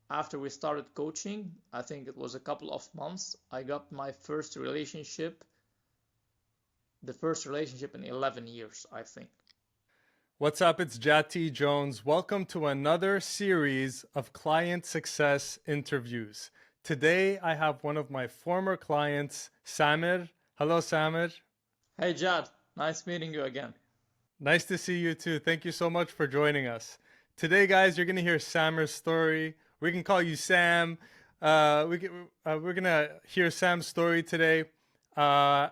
after we started coaching, I think it was a couple of months, I got my first relationship, the first relationship in 11 years, I think. What's up? It's Jati Jones. Welcome to another series of client success interviews. Today, I have one of my former clients, Samir. Hello, Samir. Hey, Jad, nice meeting you again. Nice to see you too. Thank you so much for joining us. Today, guys, you're going to hear Samir's story. We can call you Sam. We're going to hear Sam's story today. Uh,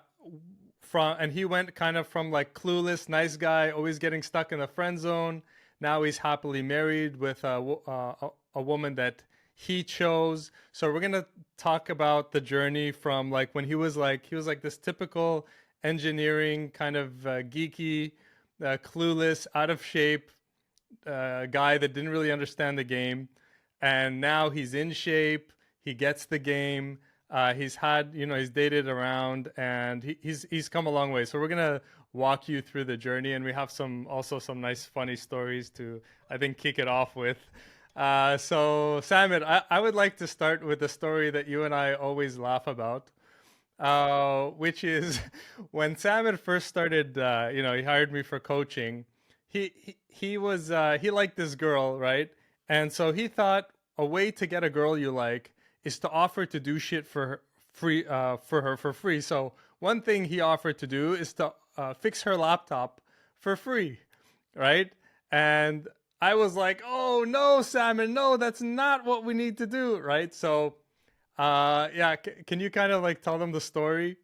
and he went kind of from like clueless, nice guy, always getting stuck in the friend zone. Now he's happily married with a woman that he chose. So we're gonna talk about the journey from like when he was like this typical engineering kind of geeky, clueless, out of shape guy that didn't really understand the game, and now he's in shape. He gets the game. He's had, he's dated around, and he's come a long way. So we're gonna walk you through the journey, and we have some nice funny stories to, I think, kick it off with. So Samit, I would like to start with the story that you and I always laugh about, which is when Sam had first started. He hired me for coaching. He liked this girl, right? And so he thought a way to get a girl you like is to offer to do shit for her for free. So one thing he offered to do is to fix her laptop for free, right? And I was like, "Oh no, Salmon, no, that's not what we need to do," right? So yeah, can you kind of like tell them the story?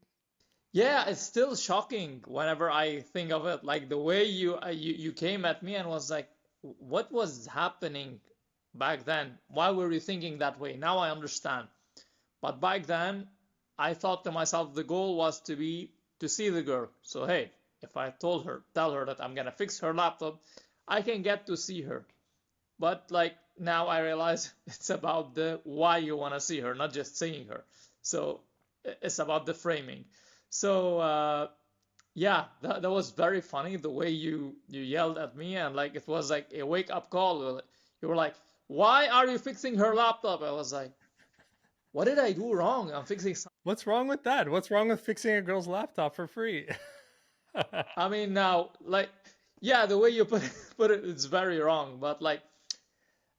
Yeah, it's still shocking whenever I think of it. Like the way you came at me and was like, what was happening back then? Why were you thinking that way? Now I understand. But back then, I thought to myself the goal was to see the girl. So hey, if I tell her that I'm gonna fix her laptop, I can get to see her. But like now I realize it's about the why you want to see her, not just seeing her. So it's about the framing. So yeah, that was very funny the way you yelled at me, and like it was like a wake up call. You were like, "Why are you fixing her laptop?" I was like, "What did I do wrong? I'm fixing something." What's wrong with that? What's wrong with fixing a girl's laptop for free? I mean now, like, yeah, the way you put it, it's very wrong. But like,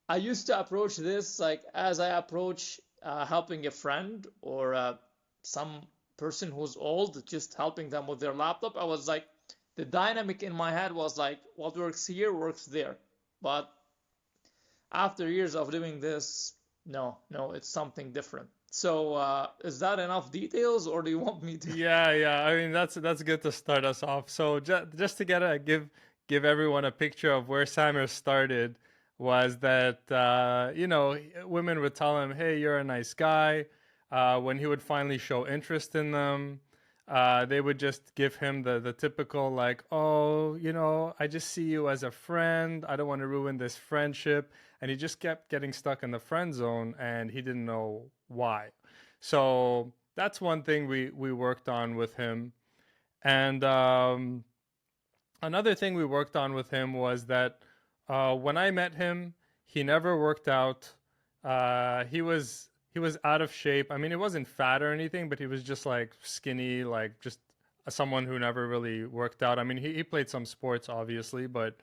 I used to approach this like as I approach helping a friend or some person who's old, just helping them with their laptop. I was like, the dynamic in my head was like, what works here works there. But after years of doing this, no, it's something different. So is that enough details, or do you want me to? Yeah. I mean, that's good to start us off. So just to get a give everyone a picture of where Samuel started was that women would tell him, "Hey, you're a nice guy." When he would finally show interest in them, they would just give him the typical like, "Oh, I just see you as a friend. I don't want to ruin this friendship." And he just kept getting stuck in the friend zone, and he didn't know why. So that's one thing we worked on with him. And another thing we worked on with him was that when I met him, he never worked out. He was out of shape. I mean, he wasn't fat or anything, but he was just like skinny, like just someone who never really worked out. I mean, he played some sports, obviously, but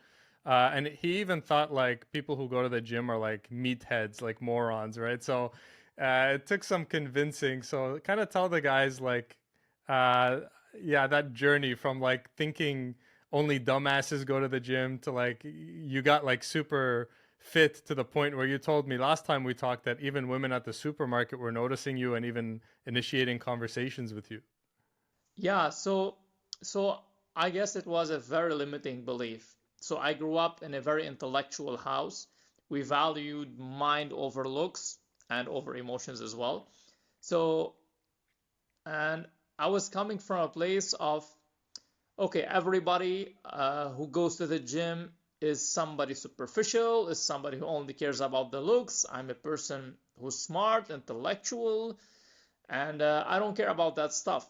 and he even thought like people who go to the gym are like meatheads, like morons, right? So it took some convincing. So kind of tell the guys like, uh, yeah, that journey from like thinking only dumbasses go to the gym to like you got like super fit to the point where you told me last time we talked that even women at the supermarket were noticing you and even initiating conversations with you. Yeah, so I guess it was a very limiting belief. So I grew up in a very intellectual house. We valued mind over looks and over emotions as well. So, and I was coming from a place of, okay, everybody who goes to the gym is somebody superficial, is somebody who only cares about the looks. I'm a person who's smart, intellectual, and I don't care about that stuff,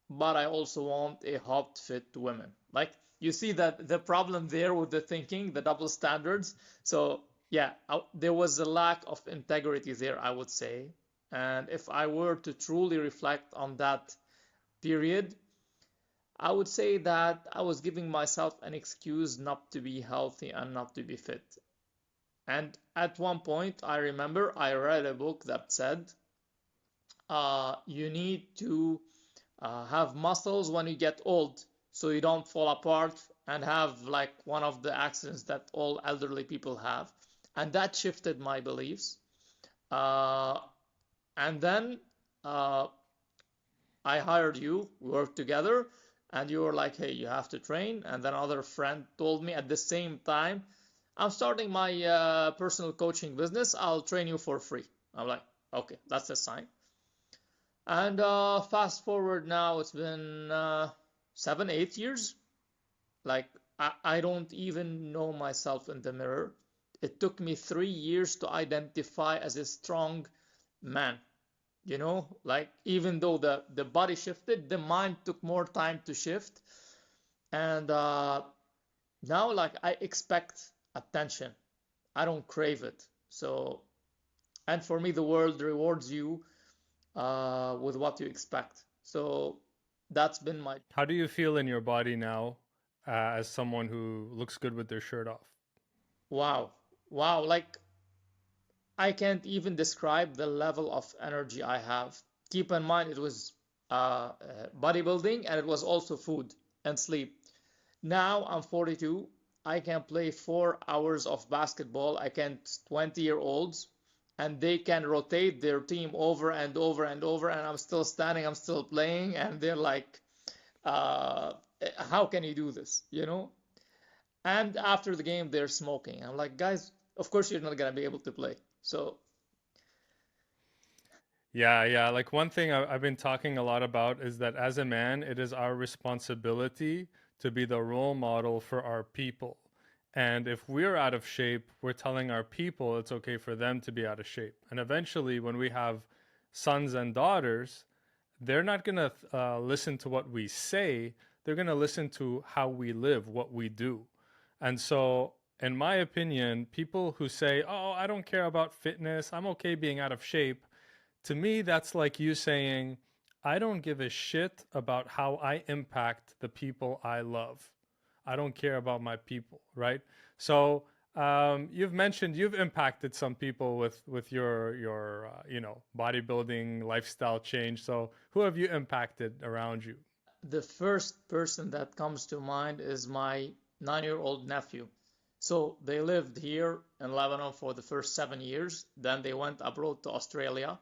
but I also want a hot fit women. Like you see that the problem there with the thinking, the double standards. So yeah, there was a lack of integrity there, I would say. And if I were to truly reflect on that period, I would say that I was giving myself an excuse not to be healthy and not to be fit. And at one point, I remember I read a book that said you need to have muscles when you get old so you don't fall apart and have like one of the accidents that all elderly people have. And that shifted my beliefs. Uh, and then uh, I hired you, we worked together, and you were like, hey, you have to train. And then another friend told me at the same time, I'm starting my personal coaching business. I'll train you for free. I'm like, okay, that's a sign. And fast forward now, it's been 7, 8 years. Like, I don't even know myself in the mirror. It took me 3 years to identify as a strong man. Like even though the body shifted, the mind took more time to shift. And now, like, I expect attention. I don't crave it. So, and for me, the world rewards you with what you expect. So that's been my How do you feel in your body now, as someone who looks good with their shirt off? wow. Wow. Like, I can't even describe the level of energy I have. Keep in mind, it was bodybuilding and it was also food and sleep. Now I'm 42. I can play 4 hours of basketball against 20-year-olds, and they can rotate their team over and over and over, and I'm still standing, I'm still playing, and they're like, uh, how can you do this? And after the game, they're smoking. I'm like, guys, of course you're not gonna be able to play. So, Yeah, yeah. Like one thing I've been talking a lot about is that as a man, it is our responsibility to be the role model for our people. And if we're out of shape, we're telling our people it's okay for them to be out of shape. And eventually, when we have sons and daughters, they're not going to listen to what we say. They're going to listen to how we live, what we do. And so, in my opinion, people who say, oh, I don't care about fitness, I'm okay being out of shape, to me, that's like you saying, I don't give a shit about how I impact the people I love. I don't care about my people, right? So you've mentioned you've impacted some people with your bodybuilding lifestyle change. So who have you impacted around you? the first person that comes to mind is my 9-year-old nephew. So they lived here in Lebanon for the first 7 years. Then they went abroad to Australia.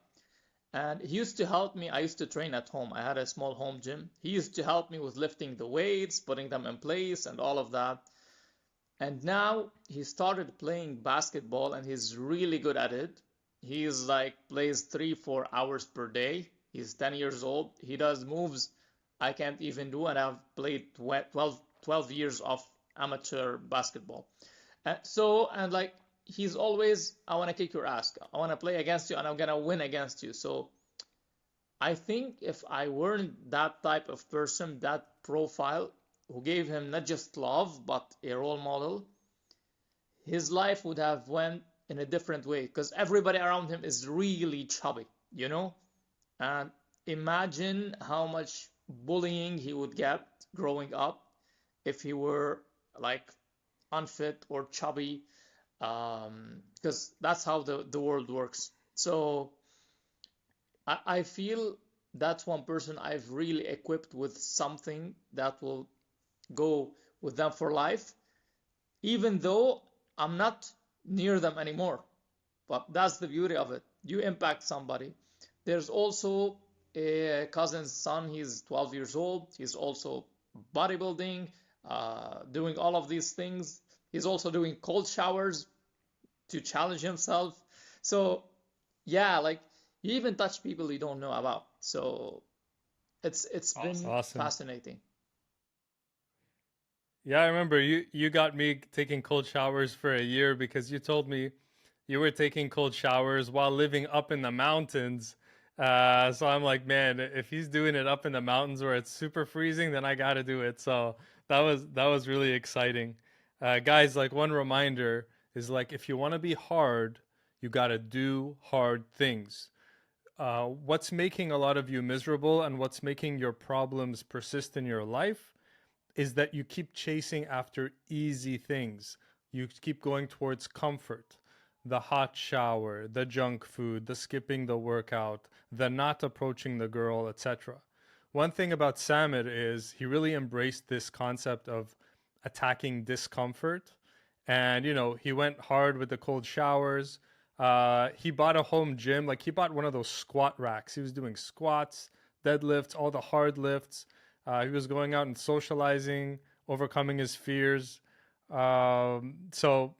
And he used to help me. I used to train at home. I had a small home gym. He used to help me with lifting the weights, putting them in place, and all of that. And now he started playing basketball and he's really good at it. He's like plays 3, 4 hours per day. He's 10 years old. He does moves I can't even do, and I've played 12 years of amateur basketball. And like he's always, I want to kick your ass. I want to play against you and I'm going to win against you. So I think if I weren't that type of person, that profile, who gave him not just love but a role model, his life would have went in a different way because everybody around him is really chubby, you know? And imagine how much bullying he would get growing up if he were like unfit or chubby, because that's how the world works. So I feel that's one person I've really equipped with something that will go with them for life, even though I'm not near them anymore. But that's the beauty of it. You impact somebody. There's also a cousin's son. He's 12 years old. He's also bodybuilding, doing all of these things. He's also doing cold showers to challenge himself. So yeah, like you even touch people you don't know about. So it's been Awesome. fascinating. Yeah, I remember you got me taking cold showers for a year because you told me you were taking cold showers while living up in the mountains. So I'm like, man, if he's doing it up in the mountains where it's super freezing, then I got to do it. So that was really exciting. Guys, like one reminder, is like if you want to be hard, you got to do hard things. What's making a lot of you miserable and what's making your problems persist in your life is that you keep chasing after easy things. You keep going towards comfort, the hot shower, the junk food, the skipping the workout, the not approaching the girl, etc. One thing about Samir is he really embraced this concept of attacking discomfort. And, he went hard with the cold showers. He bought a home gym. Like, he bought one of those squat racks. He was doing squats, deadlifts, all the hard lifts. He was going out and socializing, overcoming his fears. So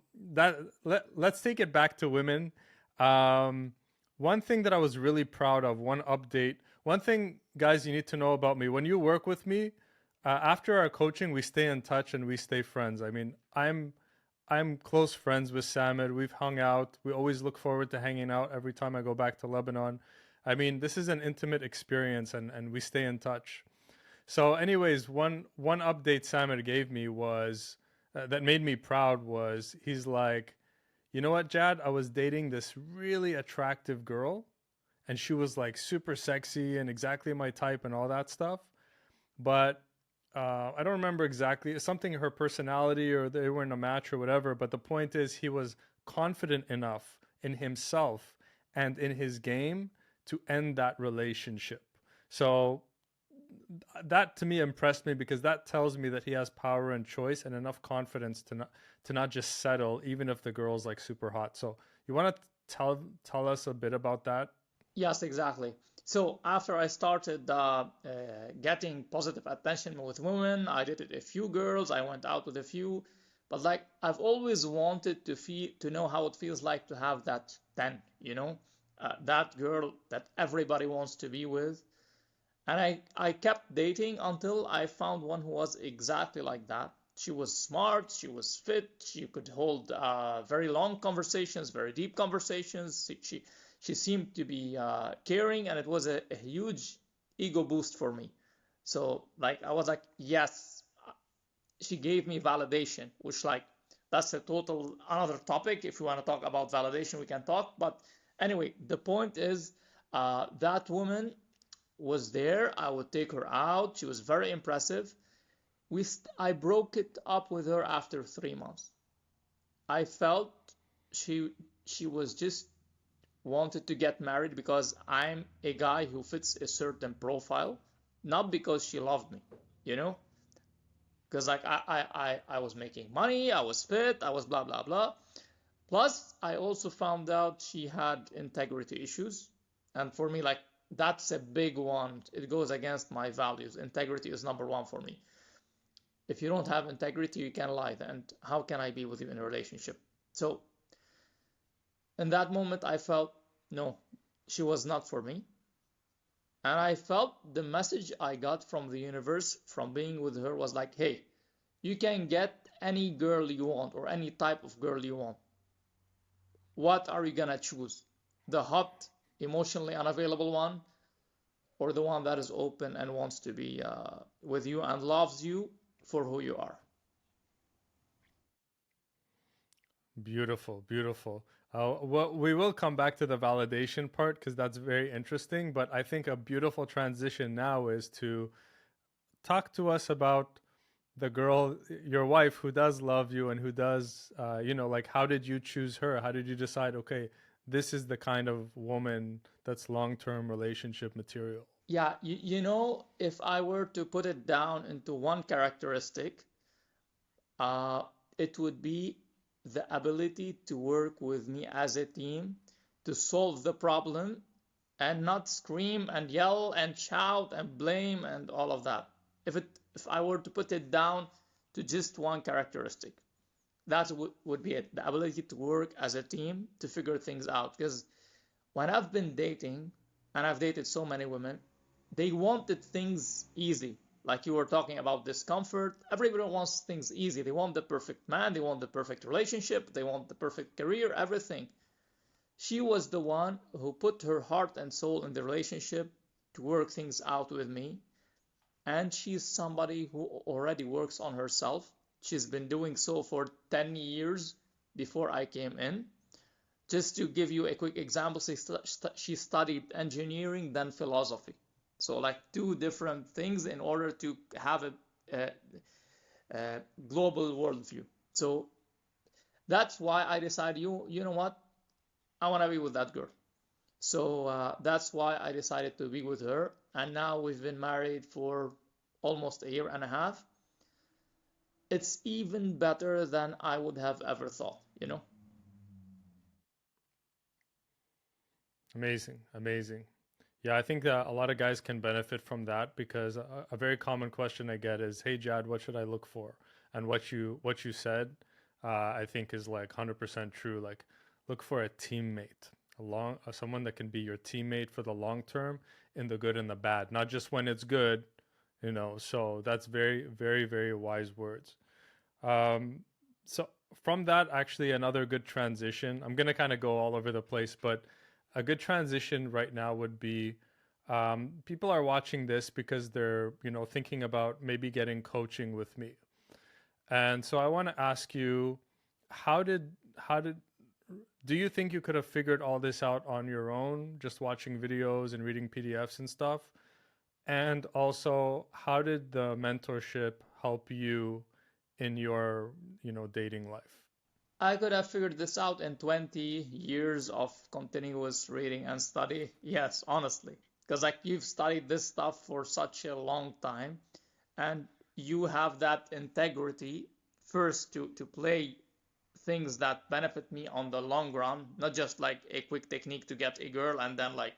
let's take it back to women. Um, One thing that I was really proud of, one update, one thing, guys, you need to know about me. When you work with me, after our coaching, we stay in touch and we stay friends. I mean, I'm close friends with Samir. We've hung out. We always look forward to hanging out every time I go back to Lebanon. I mean, this is an intimate experience, and we stay in touch. So, anyways, one update Samir gave me was that made me proud was he's like, you know what, Jad? I was dating this really attractive girl, and she was like super sexy and exactly my type and all that stuff. But I don't remember exactly something her personality or they were in a match or whatever. But the point is, he was confident enough in himself and in his game to end that relationship. So that to me impressed me because that tells me that he has power and choice and enough confidence to not just settle even if the girl's like super hot. So you want to tell us a bit about that? Yes, exactly. So after I started getting positive attention with women, I dated a few girls, I went out with a few, but like I've always wanted to know how it feels like to have that 10, that girl that everybody wants to be with. And I kept dating until I found one who was exactly like that. She was smart, she was fit, she could hold very long conversations, very deep conversations. She seemed to be caring, and it was a huge ego boost for me. So like I was like, yes, she gave me validation, which like that's a total another topic. If you want to talk about validation, we can talk. But anyway, the point is that woman was there. I would take her out. She was very impressive. I broke it up with her after 3 months. I felt she she was just wanted to get married because I'm a guy who fits a certain profile, not because she loved me, you know? Because like I was making money, I was fit, I was blah blah blah. Plus, I also found out she had integrity issues. And for me, like that's a big one. It goes against my values. Integrity is number one for me. If you don't have integrity, you can lie. And how can I be with you in a relationship? So in that moment, I felt no, she was not for me. And I felt the message I got from the universe from being with her was like, hey, you can get any girl you want or any type of girl you want. What are you gonna choose? The hot, emotionally unavailable one, or the one that is open and wants to be with you and loves you for who you are? Beautiful, beautiful. Well, we will come back to the validation part because that's very interesting. But I think a beautiful transition now is to talk to us about the girl, your wife, who does love you and who does, like, how did you choose her? How did you decide, okay, this is the kind of woman that's long term relationship material? Yeah, if I were to put it down into one characteristic, uh, it would be the ability to work with me as a team to solve the problem and not scream and yell and shout and blame and all of that. If I were to put it down to just one characteristic, that would be it. The ability to work as a team to figure things out. Because when I've been dating, and I've dated so many women, they wanted things easy. Like you were talking about discomfort. Everybody wants things easy. They want the perfect man, they want the perfect relationship, they want the perfect career, everything. She was the one who put her heart and soul in the relationship to work things out with me. And she's somebody who already works on herself. She's been doing so for 10 years. before I came in. Just to give you a quick example, she studied engineering, then philosophy. So like two different things in order to have a, a global worldview. So that's why I decided, you know what, I want to be with that girl. So that's why I decided to be with her. And now we've been married for almost a year and a half. It's even better than I would have ever thought, you know? Amazing, amazing. Yeah, I think that a lot of guys can benefit from that because a very common question I get is, "Hey, Jad, what should I look for?" And what you said, I think is like 100% true. Like, look for a teammate, someone that can be your teammate for the long term in the good and the bad, not just when it's good, you know. So that's very, very, very wise words. Um, so from that, actually, another good transition. I'm gonna kind of go all over the place, but a good transition right now would be people are watching this because they're thinking about maybe getting coaching with me, and so I want to ask you, how did do you think you could have figured all this out on your own, just watching videos and reading PDFs and stuff? And also, how did the mentorship help you in your, dating life? I could have figured this out in 20 years of continuous reading and study. Yes, honestly. Because like you've studied this stuff for such a long time and you have that integrity first to play things that benefit me on the long run, not just like a quick technique to get a girl and then like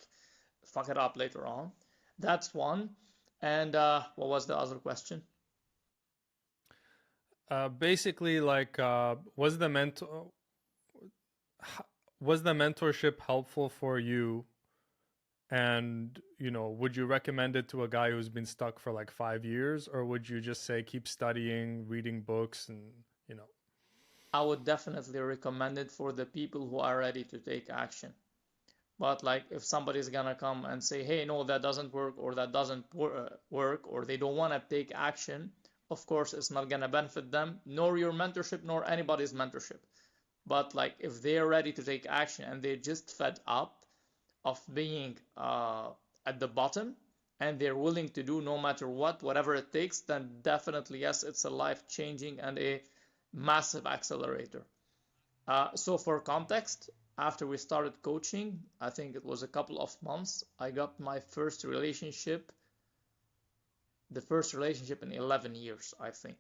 fuck it up later on. That's one. And what was the other question? Basically, like, was the mentorship helpful for you? And would you recommend it to a guy who's been stuck for like 5 years, or would you just say keep studying, reading books, and you know? I would definitely recommend it for the people who are ready to take action. But like if somebody's gonna come and say, hey, no, that doesn't work or that doesn't work or they don't want to take action, of course it's not gonna benefit them, nor your mentorship, nor anybody's mentorship. But like if they're ready to take action and they're just fed up of being at the bottom and they're willing to do no matter what, whatever it takes, then definitely yes, it's a life changing and a massive accelerator. So for context, after we started coaching, I think it was a couple of months, I got my first relationship, the first relationship in 11 years, I think.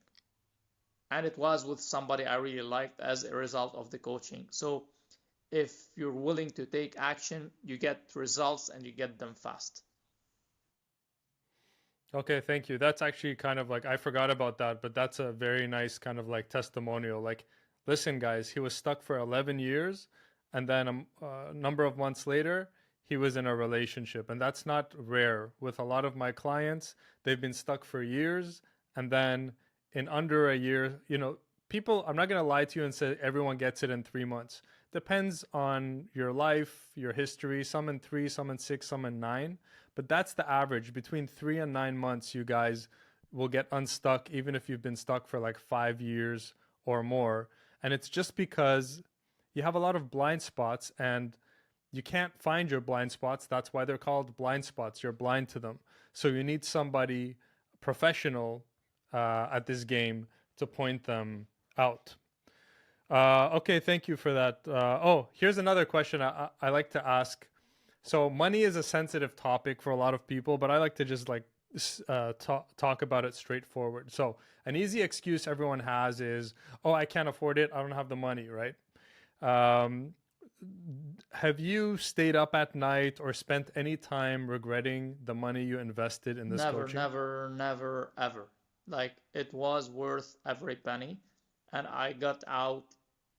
And it was with somebody I really liked as a result of the coaching. So if you're willing to take action, you get results and you get them fast. Okay, thank you. That's actually kind of like, I forgot about that, but that's a very nice kind of like testimonial. Like, listen, guys, he was stuck for 11 years, and then a number of months later, he was in a relationship. And that's not rare. With a lot of my clients, they've been stuck for years, and then in under a year, people, I'm not going to lie to you and say everyone gets it in 3 months. Depends on your life, your history, some in 3, some in 6, some in 9, but that's the average. Between 3 and 9 months, you guys will get unstuck, even if you've been stuck for like 5 years or more. And it's just because you have a lot of blind spots and you can't find your blind spots. That's why they're called blind spots. You're blind to them. So you need somebody professional at this game to point them out. Okay, thank you for that. Oh, here's another question I like to ask. So money is a sensitive topic for a lot of people, but I like to just like talk about it straightforward. So an easy excuse everyone has is, "Oh, I can't afford it. I don't have the money." Right? Um, have you stayed up at night or spent any time regretting the money you invested in this Never, coaching? never, never, ever. Like it was worth every penny. And I got out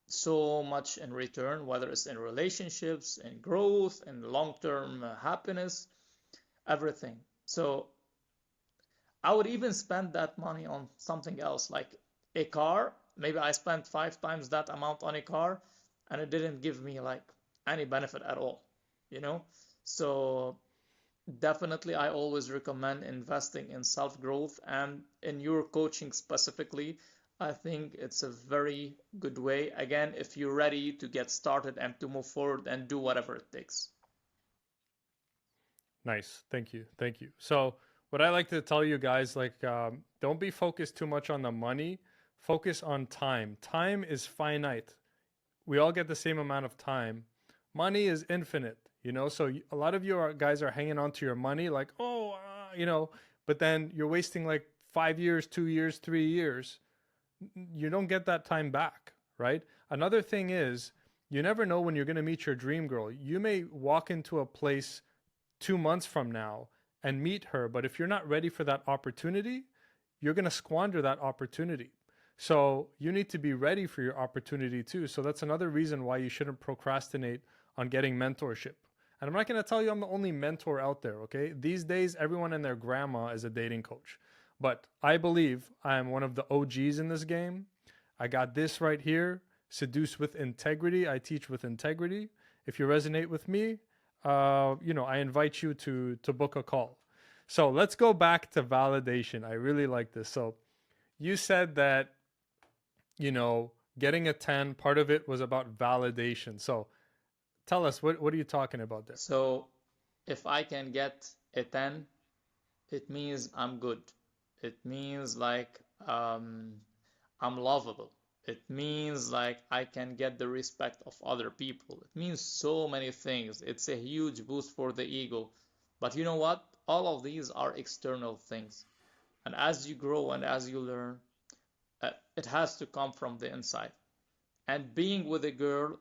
so much in return, whether it's in relationships, in growth, in long-term happiness, everything. So I would even spend that money on something else, like a car. Maybe I spent 5 times that amount on a car, and it didn't give me like any benefit at all, you know? So definitely, I always recommend investing in self growth and in your coaching specifically. I think it's a very good way, again, if you're ready to get started and to move forward and do whatever it takes. Nice. Thank you. Thank you. So, what I like to tell you guys, like, don't be focused too much on the money. Focus on time. Time is finite. We all get the same amount of time. Money is infinite, So a lot of you guys are hanging on to your money, like, oh, but then you're wasting like 5 years, 2 years, 3 years. You don't get that time back, right? Another thing is, you never know when you're going to meet your dream girl. You may walk into a place 2 months from now and meet her. But if you're not ready for that opportunity, you're going to squander that opportunity. So you need to be ready for your opportunity too. So that's another reason why you shouldn't procrastinate on getting mentorship. And I'm not going to tell you I'm the only mentor out there, okay? These days, everyone and their grandma is a dating coach. But I believe I am one of the OGs in this game. I got this right here: seduce with integrity. I teach with integrity. If you resonate with me, I invite you to book a call. So let's go back to validation. I really like this. So you said that getting a 10, part of it was about validation. So tell us, what are you talking about there? So if I can get a 10, it means I'm good. It means like I'm lovable. It means like I can get the respect of other people. It means so many things. It's a huge boost for the ego. But you know what? All of these are external things. And as you grow and as you learn, it has to come from the inside. And being with a girl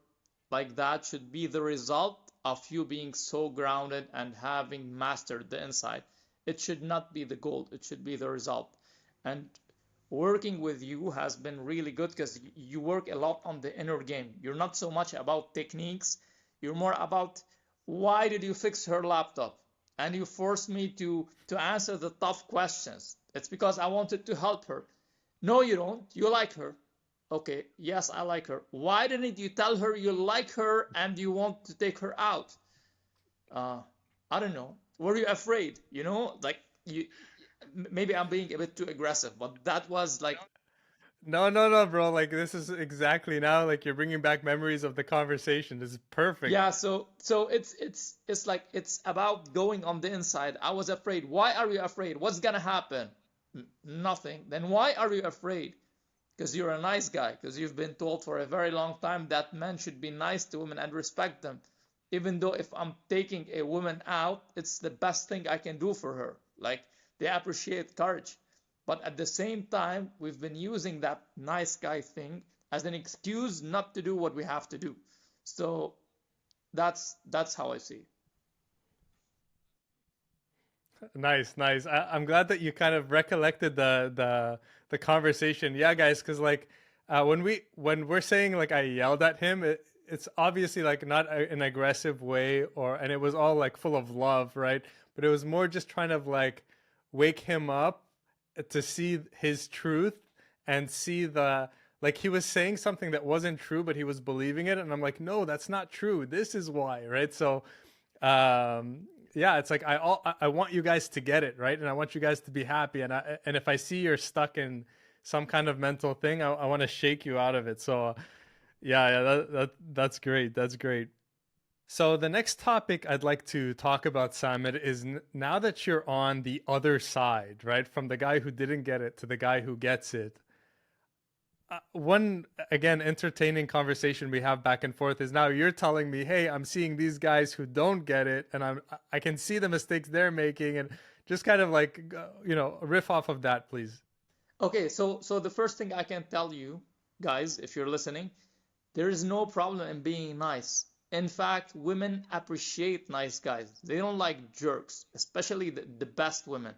like that should be the result of you being so grounded and having mastered the inside. It should not be the goal, it should be the result. And working with you has been really good because you work a lot on the inner game. You're not so much about techniques, you're more about why did you fix her laptop? And you forced me to answer the tough questions. It's because I wanted to help her. No, you don't. You like her. Okay, yes, I like her. Why didn't you tell her you like her and you want to take her out? Uh, I don't know. Were you afraid? Like you. Maybe I'm being a bit too aggressive, but that was like, No, no, no, bro. Like this is exactly now. Like you're bringing back memories of the conversation. This is perfect. yeah. So it's like it's about going on the inside. I was afraid. Why are you afraid? What's gonna happen? Nothing. Then why are you afraid? Because you're a nice guy, because you've been told for a very long time that men should be nice to women and respect them. Even though if I'm taking a woman out, it's the best thing I can do for her. Like, they appreciate courage. But at the same time, we've been using that nice guy thing as an excuse not to do what we have to do. So that's how I see it. Nice, nice. I'm glad that you kind of recollected the conversation. Yeah, guys, because like when we're saying like I yelled at him, it's obviously like not an aggressive way, and it was all like full of love, right? But it was more just trying to like wake him up to see his truth and see the like he was saying something that wasn't true, but he was believing it, and I'm like, no, that's not true. This is why, right? So yeah, it's like I want you guys to get it, right? And I want you guys to be happy, and if I see you're stuck in some kind of mental thing, I want to shake you out of it. So yeah, that's great. That's great. So the next topic I'd like to talk about, Samit, is now that you're on the other side, right? From the guy who didn't get it to the guy who gets it. One again entertaining conversation we have back and forth is now you're telling me, hey, I'm seeing these guys who don't get it, and I can see the mistakes they're making, and just kind of like riff off of that, please. Okay, so the first thing I can tell you, guys, if you're listening, there is no problem in being nice. In fact, women appreciate nice guys. They don't like jerks, especially the best women.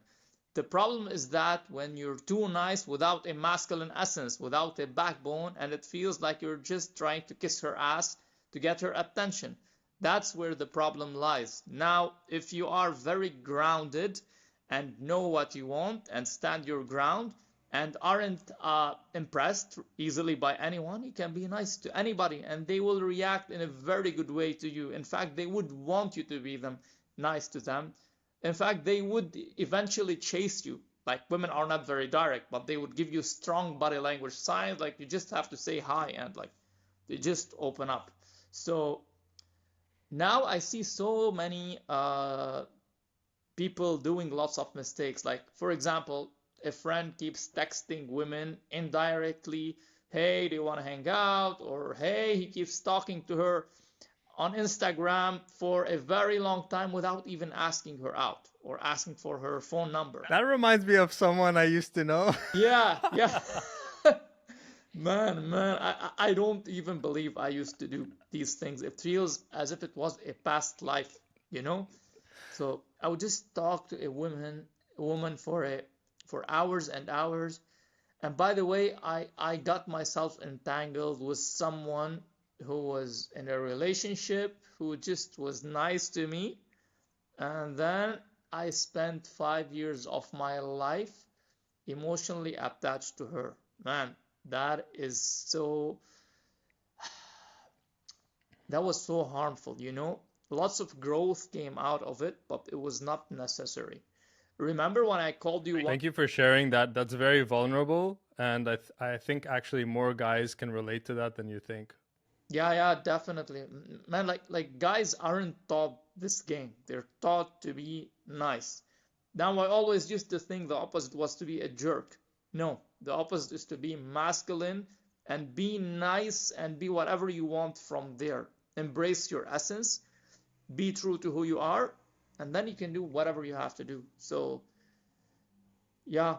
The problem is that when you're too nice without a masculine essence, without a backbone, and it feels like you're just trying to kiss her ass to get her attention, that's where the problem lies. Now, if you are very grounded and know what you want and stand your ground and aren't impressed easily by anyone, you can be nice to anybody and they will react in a very good way to you. In fact, they would want you to be nice to them. In fact, they would eventually chase you. Like women are not very direct, but they would give you strong body language signs, like you just have to say hi and like they just open up. So now I see so many people doing lots of mistakes. Like, for example, a friend keeps texting women indirectly, hey, do you want to hang out? Or hey, he keeps talking to her on Instagram for a very long time without even asking her out or asking for her phone number. That reminds me of someone I used to know. Yeah, yeah. Man, I don't even believe I used to do these things. It feels as if it was a past life, you know? So I would just talk to a woman for hours and hours. And by the way, I got myself entangled with someone who was in a relationship who just was nice to me. And then I spent 5 years of my life emotionally attached to her. Man, that is so, that was so harmful, you know? Lots of growth came out of it, but it was not necessary. Remember when I called you one? Thank you for sharing that. That's very vulnerable, and I think actually more guys can relate to that than you think. Yeah, yeah, definitely. Man, like guys aren't taught this game. They're taught to be nice. Now I always used to think the opposite was to be a jerk. No, the opposite is to be masculine and be nice and be whatever you want from there. Embrace your essence, be true to who you are, and then you can do whatever you have to do. So, yeah,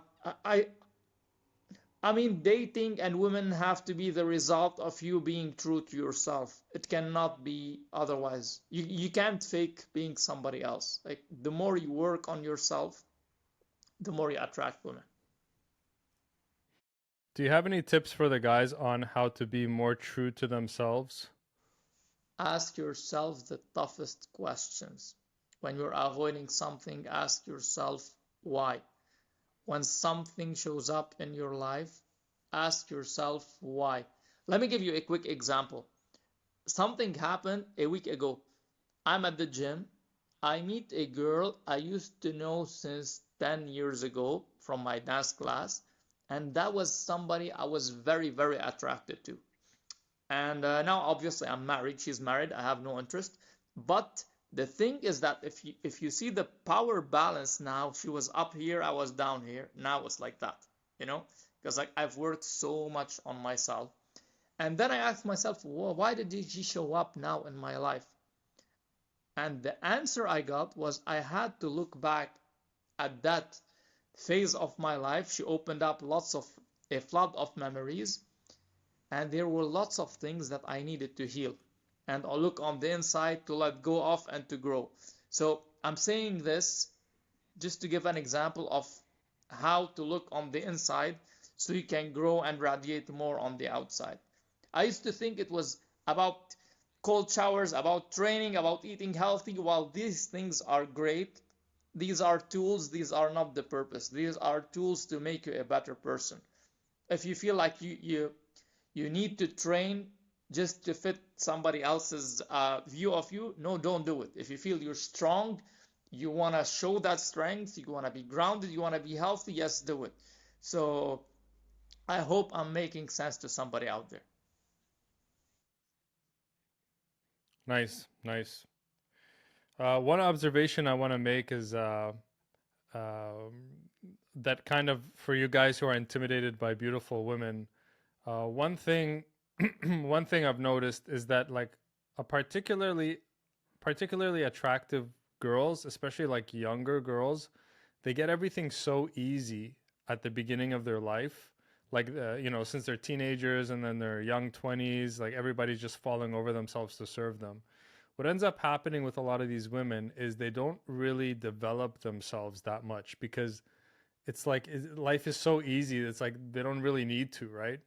I mean, dating and women have to be the result of you being true to yourself. It cannot be otherwise. You can't fake being somebody else. Like the more you work on yourself, the more you attract women. Do you have any tips for the guys on how to be more true to themselves? Ask yourself the toughest questions. When you're avoiding something, ask yourself why. When something shows up in your life, ask yourself why. Let me give you a quick example. Something happened a week ago. I'm at the gym. I meet a girl I used to know since 10 years ago from my dance class, and that was somebody I was very, very attracted to. And now, obviously, I'm married. She's married. I have no interest. But the thing is that if you see the power balance now, she was up here, I was down here. Now it's like that, you know, because like I've worked so much on myself. And then I asked myself, well, why did she show up now in my life? And the answer I got was I had to look back at that phase of my life. She opened up a flood of memories, and there were lots of things that I needed to heal. And I'll look on the inside to let go of and to grow. So I'm saying this just to give an example of how to look on the inside so you can grow and radiate more on the outside. I used to think it was about cold showers, about training, about eating healthy. While these things are great, these are tools, these are not the purpose. These are tools to make you a better person. If you feel like you need to train just to fit somebody else's view of you, no, don't do it. If you feel you're strong, you want to show that strength, you want to be grounded, you want to be healthy, yes, do it. So I hope I'm making sense to somebody out there. Nice, nice. One observation I want to make is that kind of for you guys who are intimidated by beautiful women, one thing, one thing I've noticed is that like a particularly attractive girls, especially like younger girls, they get everything so easy at the beginning of their life. Like, since they're teenagers and then their young 20s, like everybody's just falling over themselves to serve them. What ends up happening with a lot of these women is they don't really develop themselves that much because it's like life is so easy. It's like they don't really need to, right?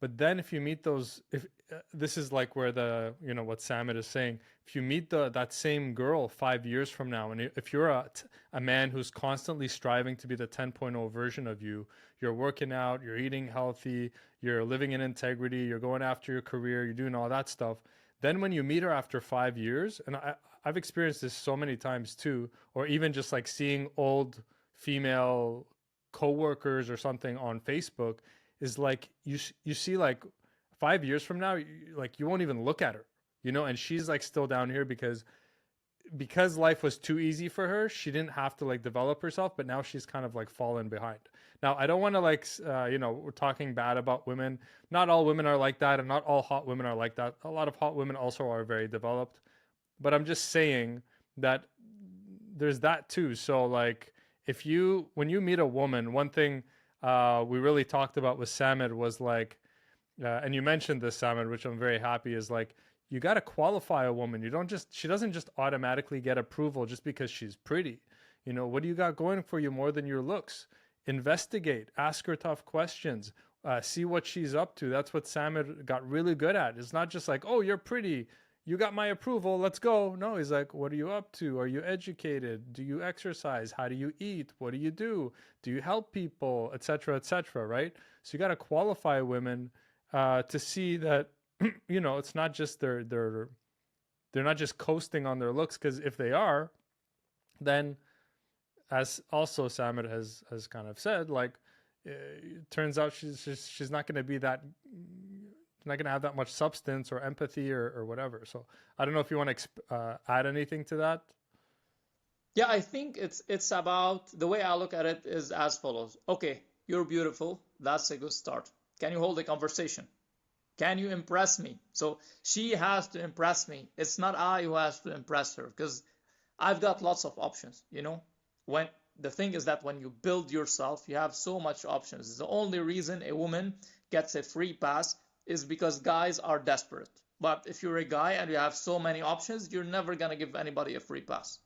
But then if you meet those, if this is like where the what Samit is saying, if you meet that same girl 5 years from now, and if you're a man who's constantly striving to be the 10.0 version of you, you're working out, you're eating healthy, you're living in integrity, you're going after your career, you're doing all that stuff. Then when you meet her after 5 years, and I've experienced this so many times too, or even just like seeing old female coworkers or something on Facebook is like you see like 5 years from now, like you won't even look at her, and she's like still down here because life was too easy for her. She didn't have to like develop herself, but now she's kind of like fallen behind. Now I don't want to like we're talking bad about women. Not all women are like that, and not all hot women are like that. A lot of hot women also are very developed, but I'm just saying that there's that too. So like if you when you meet a woman, one thing we really talked about with Samid was like, and you mentioned this, Samid, which I'm very happy, is like you got to qualify a woman. You don't just she doesn't just automatically get approval just because she's pretty. What do you got going for you more than your looks? Investigate, ask her tough questions, see what she's up to. That's what Samir got really good at. It's not just like, oh, you're pretty, you got my approval, let's go. No, he's like, what are you up to? Are you educated? Do you exercise? How do you eat? What do you do? Do you help people, etc., etc., right? So you got to qualify women to see that it's not just they're not just coasting on their looks, because if they are, then as also Samir has kind of said, like it turns out she's not going to be that, not going to have that much substance or empathy or whatever. So I don't know if you want to add anything to that. Yeah, I think it's about the way I look at it is as follows. Okay, you're beautiful. That's a good start. Can you hold a conversation? Can you impress me? So she has to impress me. It's not I who has to impress her, because I've got lots of options. When the thing is that when you build yourself, you have so much options. The only reason a woman gets a free pass is because guys are desperate. But if you're a guy and you have so many options, you're never gonna give anybody a free pass.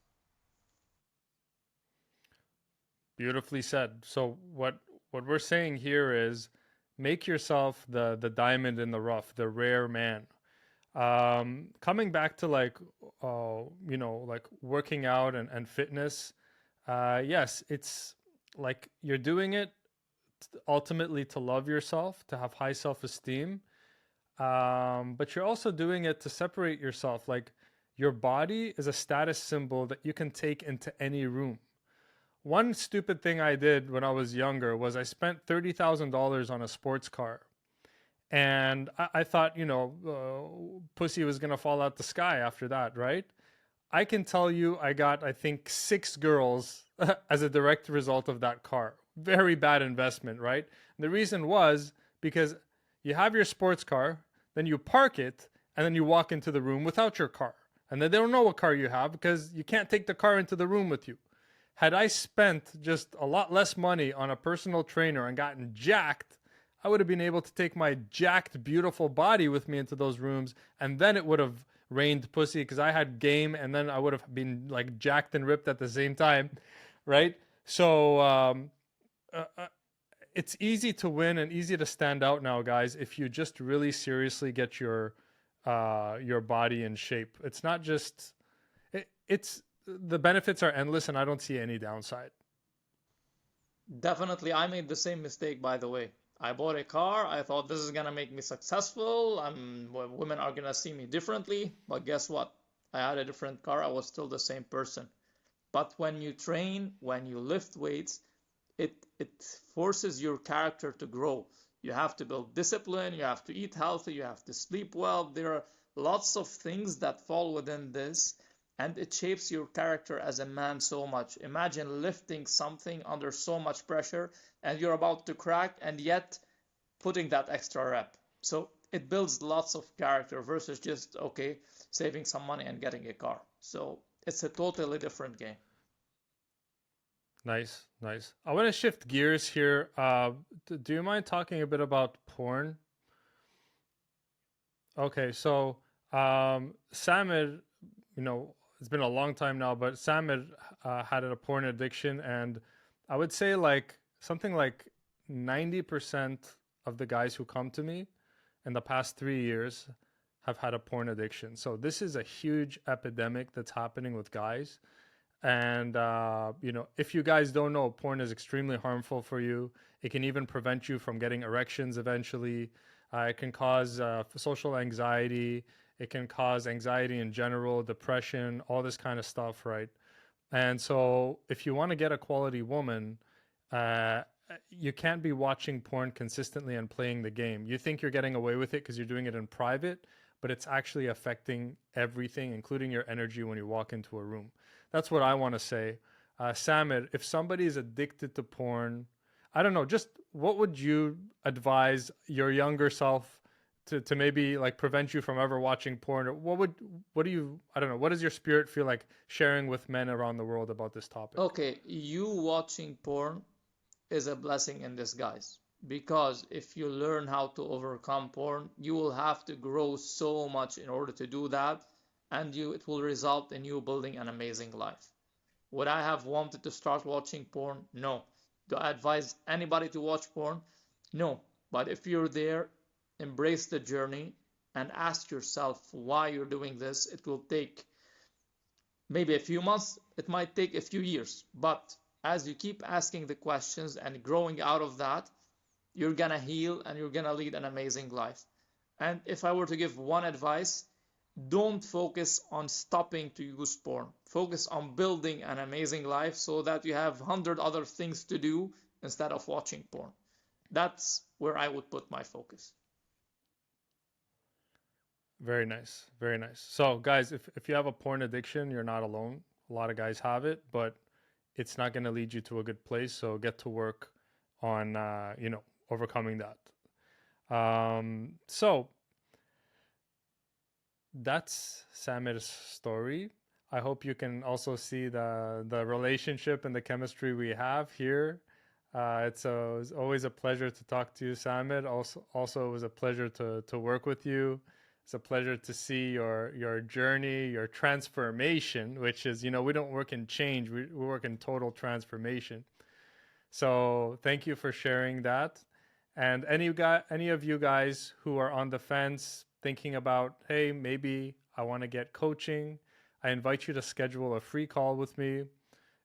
Beautifully said. So what we're saying here is make yourself the diamond in the rough, the rare man. Coming back to like like working out and fitness, yes, it's like you're doing it ultimately to love yourself, to have high self-esteem, but you're also doing it to separate yourself. Like your body is a status symbol that you can take into any room. One stupid thing I did when I was younger was I spent $30,000 on a sports car. And I thought, pussy was going to fall out the sky after that, right? I can tell you I got, I think, 6 girls as a direct result of that car. Very bad investment, right? And the reason was because you have your sports car, then you park it, and then you walk into the room without your car. And then they don't know what car you have because you can't take the car into the room with you. Had I spent just a lot less money on a personal trainer and gotten jacked, I would have been able to take my jacked, beautiful body with me into those rooms, and then it would have rained pussy because I had game, and then I would have been like jacked and ripped at the same time, right? So uh, uh, it's easy to win and easy to stand out now, guys, if you just really seriously get your body in shape. It's not just it's the benefits are endless, and I don't see any downside. Definitely, I made the same mistake, by the way. I bought a car. I thought this is gonna make me successful. Women are gonna see me differently. But guess what? I had a different car. I was still the same person. But when you train, when you lift weights, it forces your character to grow. You have to build discipline. You have to eat healthy. You have to sleep well. There are lots of things that fall within this, and it shapes your character as a man so much. Imagine lifting something under so much pressure and you're about to crack, and yet putting that extra rep. So it builds lots of character versus just, okay, saving some money and getting a car. So it's a totally different game. Nice, nice. I want to shift gears here. Do you mind talking a bit about porn? Okay, so Samir, it's been a long time now, but Samir had a porn addiction, and I would say like something like 90% of the guys who come to me in the past 3 years have had a porn addiction. So this is a huge epidemic that's happening with guys. And if you guys don't know, porn is extremely harmful for you. It can even prevent you from getting erections eventually. It can cause social anxiety. It can cause anxiety in general, depression, all this kind of stuff, right? And so, if you want to get a quality woman, you can't be watching porn consistently and playing the game. You think you're getting away with it because you're doing it in private, but it's actually affecting everything, including your energy when you walk into a room. That's what I want to say. Samir, if somebody is addicted to porn, I don't know, just what would you advise your younger self to maybe like prevent you from ever watching porn? Or what do you, I don't know, what does your spirit feel like sharing with men around the world about this topic? Okay, you watching porn is a blessing in disguise because if you learn how to overcome porn, you will have to grow so much in order to do that, and it will result in you building an amazing life. Would I have wanted to start watching porn? No. Do I advise anybody to watch porn? No. But if you're there, embrace the journey and ask yourself why you're doing this. It will take maybe a few months, it might take a few years, but as you keep asking the questions and growing out of that, you're gonna heal and you're gonna lead an amazing life. And if I were to give one advice, don't focus on stopping to use porn. Focus on building an amazing life so that you have 100 other things to do instead of watching porn. That's where I would put my focus. Very nice. Very nice. So, guys, if you have a porn addiction, you're not alone. A lot of guys have it, but it's not going to lead you to a good place. So, get to work on, overcoming that. So, that's Samir's story. I hope you can also see the relationship and the chemistry we have here. It was always a pleasure to talk to you, Samir. Also, it was a pleasure to work with you. It's a pleasure to see your journey, your transformation, which is, we don't work in change, we work in total transformation. So thank you for sharing that. And any of you guys who are on the fence thinking about, hey, maybe I want to get coaching, I invite you to schedule a free call with me.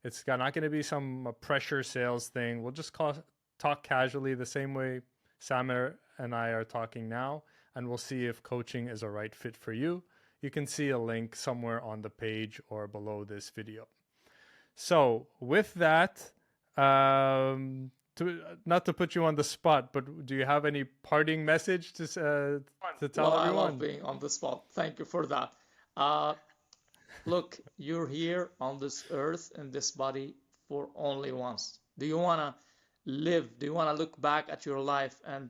It's not going to be some pressure sales thing. We'll just talk casually the same way Samir and I are talking now, and we'll see if coaching is a right fit for you. You can see a link somewhere on the page or below this video. So with that, not to put you on the spot, but do you have any parting message to tell Well, I love everyone? being on the spot. Thank you for that. Uh, Look, you're here on this earth in this body for only once. Do you want to live? Do you want to look back at your life and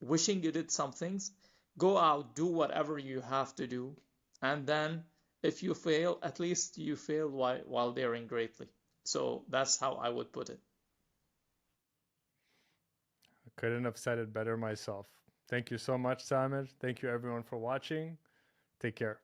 wishing you did some things? Go out, do whatever you have to do, and then if you fail, at least you failed while daring greatly. So that's how I would put it. I couldn't have said it better myself. Thank you so much, Samir. Thank you everyone for watching. Take care.